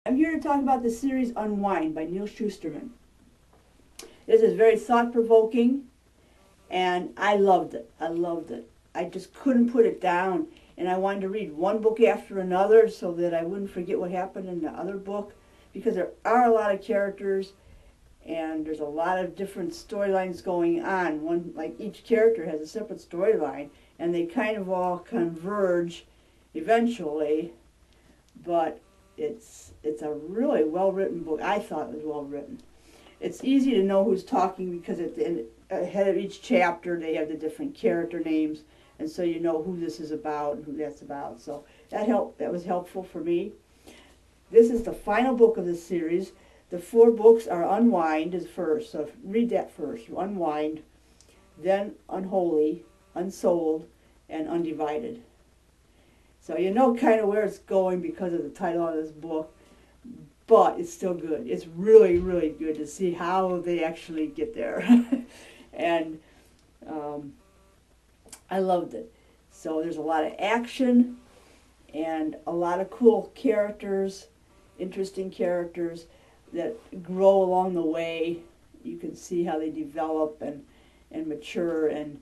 I'm here to talk about the series Unwind by Neil Shusterman. This is very thought-provoking, and I loved it. I loved it. I just couldn't put it down, and I wanted to read one book after another so that I wouldn't forget what happened in the other book, because there are a lot of characters, and there's a lot of different storylines going on. One, like each character has a separate storyline, and they kind of all converge eventually, but it's a really well-written book. I thought it was well-written. It's easy to know who's talking because at the end, ahead of each chapter they have the different character names, and so you know who this is about and who that's about. So that was helpful for me. This is the final book of the series. The 4 books are Unwind is first, so read that first. Unwind, then Unholy, Unsold, and Undivided. So you know kind of where it's going because of the title of this book, but it's still good. It's really, really good to see how they actually get there. And I loved it. So there's a lot of action and a lot of cool characters, interesting characters that grow along the way. You can see how they develop and mature, and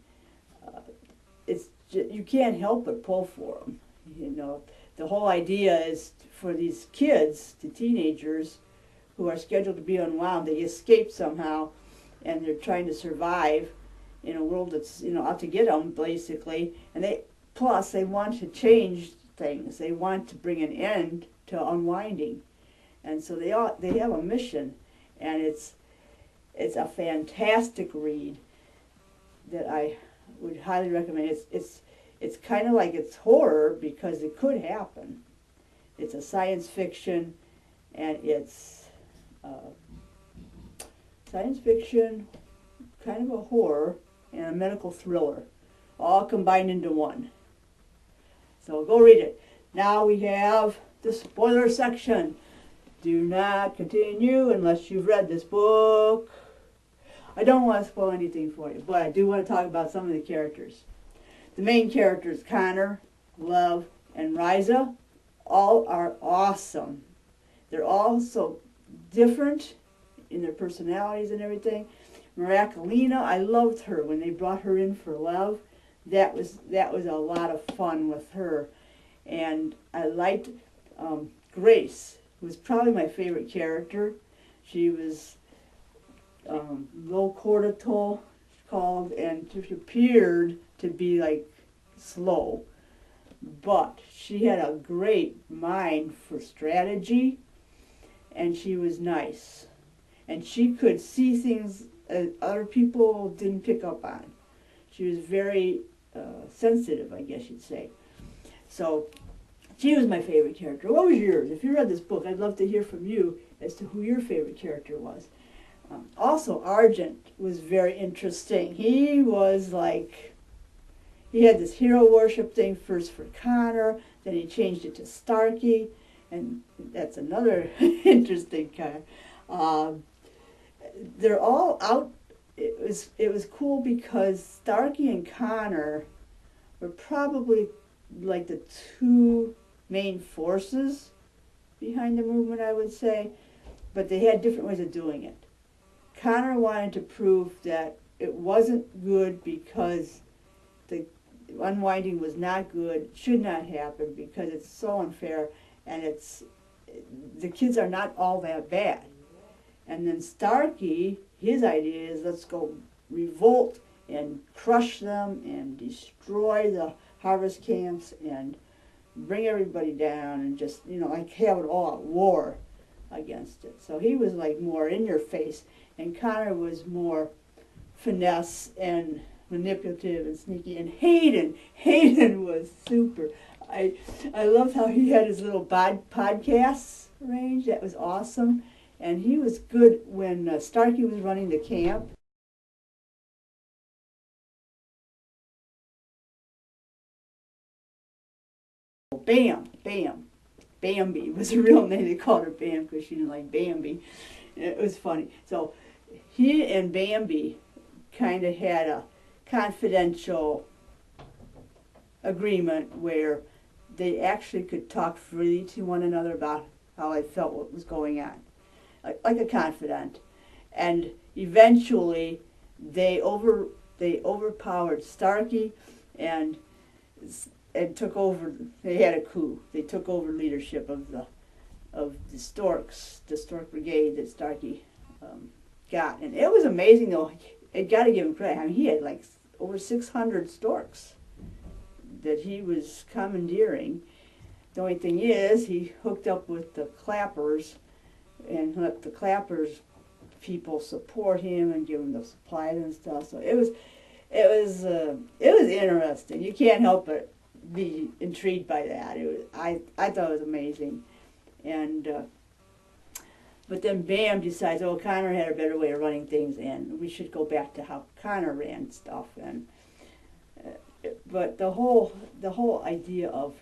it's just, you can't help but pull for them. You know, the whole idea is for these kids, the teenagers, who are scheduled to be unwound, they escape somehow, and they're trying to survive in a world that's, out to get them, basically. And they want to change things. They want to bring an end to unwinding, and so they have a mission, and it's a fantastic read that I would highly recommend. It's kind of like it's horror because it could happen. It's a science fiction, and it's science fiction, kind of a horror, and a medical thriller, all combined into one. So go read it. Now we have the spoiler section. Do not continue unless you've read this book. I don't want to spoil anything for you, but I do want to talk about some of the characters. The main characters, Connor, Love, and Riza, all are awesome. They're all so different in their personalities and everything. Miraculina, I loved her when they brought her in for Love. That was a lot of fun with her. And I liked Grace, who was probably my favorite character. She was low cortisol called, and she appeared to be like slow, but she had a great mind for strategy, and she was nice, and she could see things that other people didn't pick up on. She was very sensitive, I guess you'd say. So she was my favorite character. What was yours? If you read this book, I'd love to hear from you as to who your favorite character was. Also, Argent was very interesting. He had this hero worship thing first for Connor, then he changed it to Starkey, and that's another interesting kind. They're all out. It was cool because Starkey and Connor were probably like the 2 main forces behind the movement, I would say, but they had different ways of doing it. Connor wanted to prove that it wasn't good because the unwinding was not good, should not happen because it's so unfair, and the kids are not all that bad. And then Starkey, his idea is let's go revolt and crush them and destroy the harvest camps and bring everybody down and just, like have it all at war against it. So he was like more in your face, and Connor was more finesse and manipulative and sneaky. And Hayden was super. I loved how he had his little podcasts range. That was awesome. And he was good when Starkey was running the camp. Bambi was her real name. They called her Bam because she didn't like Bambi. It was funny. So he and Bambi kind of had a confidential agreement where they actually could talk freely to one another about how I felt what was going on, like a confidant. And eventually, they overpowered Starkey, and took over. They had a coup. They took over leadership of the Storks, the Stork Brigade that Starkey got, and it was amazing though. I got to give him credit. I mean, he had like over 600 storks that he was commandeering. The only thing is, he hooked up with the Clappers and let the Clappers people support him and give him the supplies and stuff. So it was interesting. You can't help but be intrigued by that. I thought it was amazing, and but then Bam decides, oh, Connor had a better way of running things, and we should go back to how Connor ran stuff. And but the whole idea of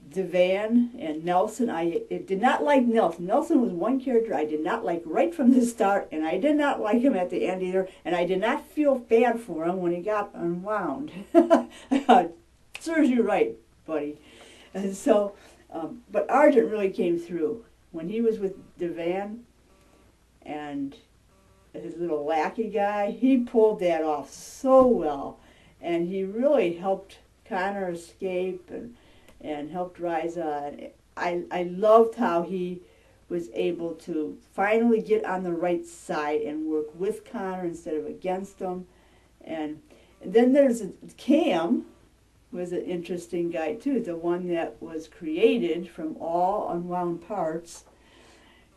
Devan and Nelson, I did not like Nelson. Nelson was one character I did not like right from the start, and I did not like him at the end either, and I did not feel bad for him when he got unwound. I thought, serves you right, buddy. And so, but Argent really came through. When he was with Devan and his little lackey guy, he pulled that off so well, and he really helped Connor escape and helped Ryza. I loved how he was able to finally get on the right side and work with Connor instead of against him. And then there's Cam, was an interesting guy too, the one that was created from all unwound parts.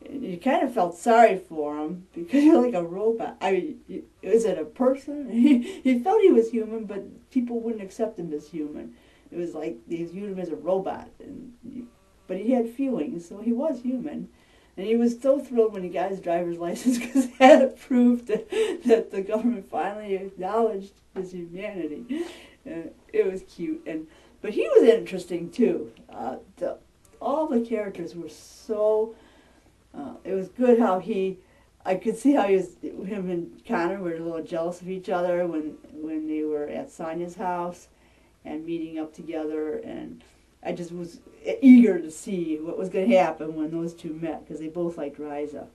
And you kind of felt sorry for him because you're like a robot. I mean, is it a person? He felt he was human, but people wouldn't accept him as human. It was like they viewed him as a robot, but he had feelings, so he was human. And he was so thrilled when he got his driver's license because that proved that the government finally acknowledged his humanity. It was cute, but he was interesting too. All the characters were so. It was good how I could see how him and Connor were a little jealous of each other when they were at Sonya's house and meeting up together, and I just was eager to see what was going to happen when those two met because they both liked Ryza.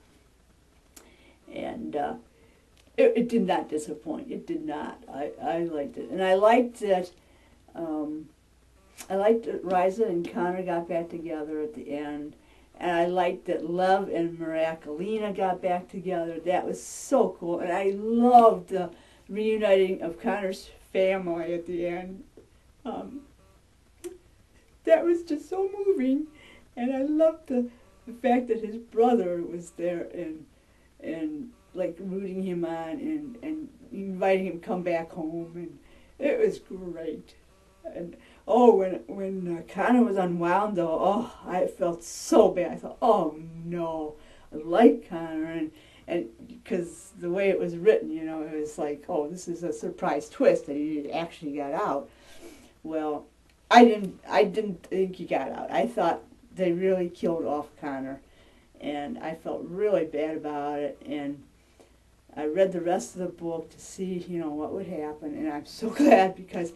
And it did not disappoint. It did not. I liked it, and I liked that. I liked that Ryza and Connor got back together at the end, and I liked that Lev and Miraculina got back together. That was so cool, and I loved the reuniting of Connor's family at the end. That was just so moving, and I loved the fact that his brother was there and like rooting him on and inviting him to come back home, and it was great. And when Connor was unwound though, oh, I felt so bad. I thought, oh no, I like Connor, and because the way it was written, you know, it was like, oh, this is a surprise twist that he actually got out. Well, I didn't think he got out. I thought they really killed off Connor, and I felt really bad about it. And I read the rest of the book to see, you know, what would happen, and I'm so glad because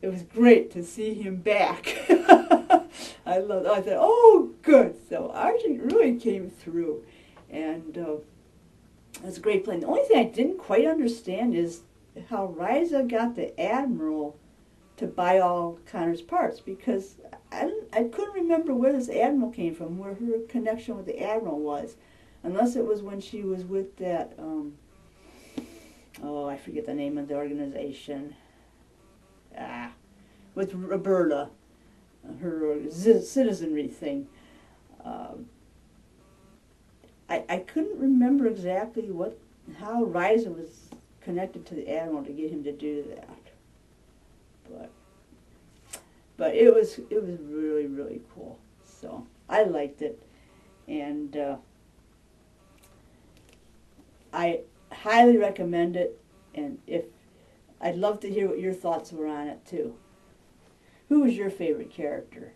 it was great to see him back. I thought, oh, good. So Argent really came through, and it was a great plan. The only thing I didn't quite understand is how Ryza got the Admiral to buy all Connor's parts, because I couldn't remember where this Admiral came from, where her connection with the Admiral was, unless it was when she was with that, I forget the name of the organization, with Roberta, her citizenry thing. I couldn't remember exactly how Ryza was connected to the Admiral to get him to do that. But it was really, really cool. So I liked it, and I highly recommend it. And I'd love to hear what your thoughts were on it too. Who was your favorite character?